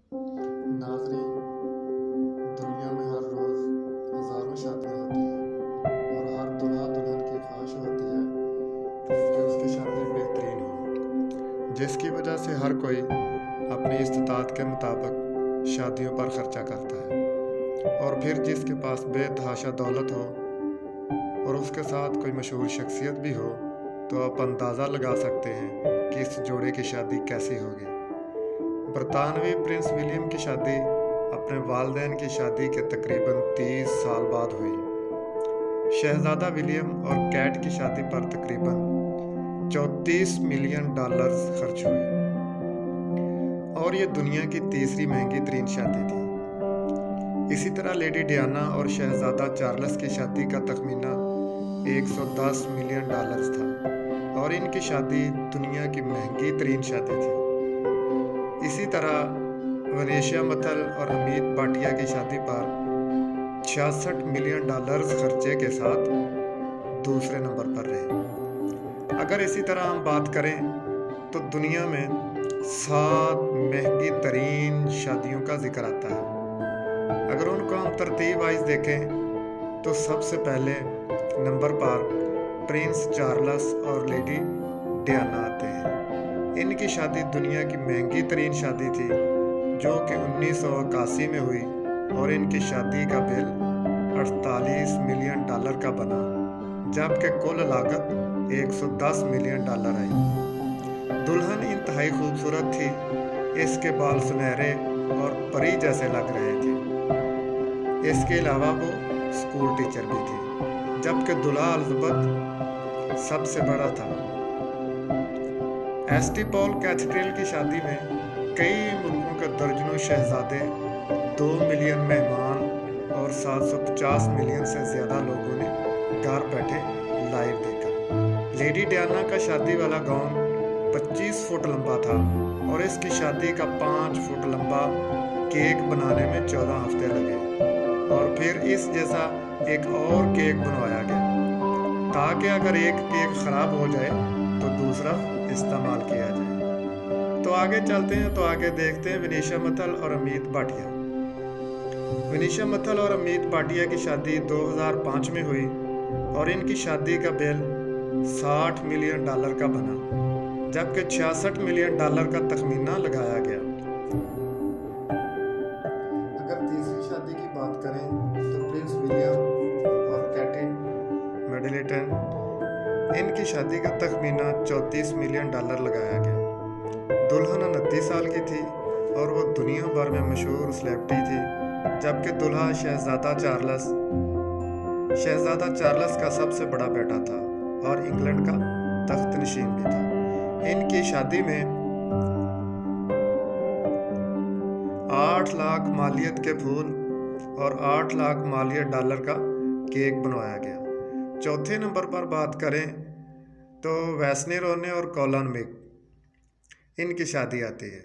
नाज़रीन, दुनिया में हर रोज़ हज़ारों शादियाँ होती हैं और हर दुल्हा दुल्हन की ख्वाहिश होती है कि उसकी शादी बेहतरीन हो, जिसकी वजह से हर कोई अपनी इस्तिताअत के मुताबिक शादियों पर खर्चा करता है। और फिर जिसके पास बेतहाशा दौलत हो और उसके साथ कोई मशहूर शख्सियत भी हो, तो आप अंदाज़ा लगा सकते हैं कि इस जोड़े की शादी कैसी होगी। बरतानवी प्रिंस विलियम की शादी अपने वालिदैन की शादी के तकरीबन 30 साल बाद हुई। शहजादा विलियम और कैट की शादी पर तकरीबन $34 मिलियन खर्च हुए और ये दुनिया की तीसरी महंगी तरीन शादी थी। इसी तरह लेडी डियाना और शहजादा चार्ल्स की शादी का तखमीना $110 मिलियन था और इनकी शादी दुनिया की महंगी तरीन शादी थी। इसी तरह वनेशिया मथल और अमित भाटिया की शादी पर $66 मिलियन खर्चे के साथ दूसरे नंबर पर रहे। अगर इसी तरह हम बात करें तो दुनिया में 7 महंगी तरीन शादियों का जिक्र आता है। अगर उनको हम तरतीब वाइज देखें तो सबसे पहले नंबर पर प्रिंस चार्ल्स और लेडी डियाना आते हैं। इनकी शादी दुनिया की महंगी तरीन शादी थी जो कि 1981 में हुई और इनकी शादी का बिल $48 मिलियन का बना, जबकि कुल लागत $110 मिलियन आई। दुल्हन इंतहाई खूबसूरत थी, इसके बाल सुनहरे और परी जैसे लग रहे थे। इसके अलावा वो स्कूल टीचर भी थी, जबकि दूल्हा एलिज़ाबेथ सबसे बड़ा था। एसटी पॉल कैथेड्रल की शादी में कई मुल्कों के दर्जनों शहजादे, 2 मिलियन मेहमान और 750 मिलियन से ज़्यादा लोगों ने घर बैठे लाइव देखा। लेडी डियाना का शादी वाला गाउन 25 फुट लंबा था और इसकी शादी का 5 फुट लंबा केक बनाने में 14 हफ्ते लगे और फिर इस जैसा एक और केक बनवाया गया ताकि अगर एक केक ख़राब हो जाए तो दूसरा इस्तेमाल किया जाए। तो आगे चलते हैं, तो आगे देखते हैं वनेशिया मथल और अमित भाटिया। वनेशिया मथल और अमित भाटिया की शादी 2005 में हुई और इनकी शादी का बिल $60 मिलियन का बना, जबकि $66 मिलियन का तखमीना लगाया गया। अगर तीसरी शादी की बात करें तो प्रिंस विलियम और कैटी मिडलटन, इनकी शादी का तखमीना $34 मिलियन लगाया गया। दुल्हन 29 साल की थी और वो दुनिया भर में मशहूर सेलिब्रिटी थी, जबकि दूल्हा शहजादा चार्ल्स का सबसे बड़ा बेटा था और इंग्लैंड का तख्त नशीन भी था। इनकी शादी में 8 लाख मालियत के फूल और $8 लाख मालियत का केक बनवाया गया। चौथे नंबर पर बात करें तो वैसनी रोने और कॉलन मिक, इनकी शादी आती है।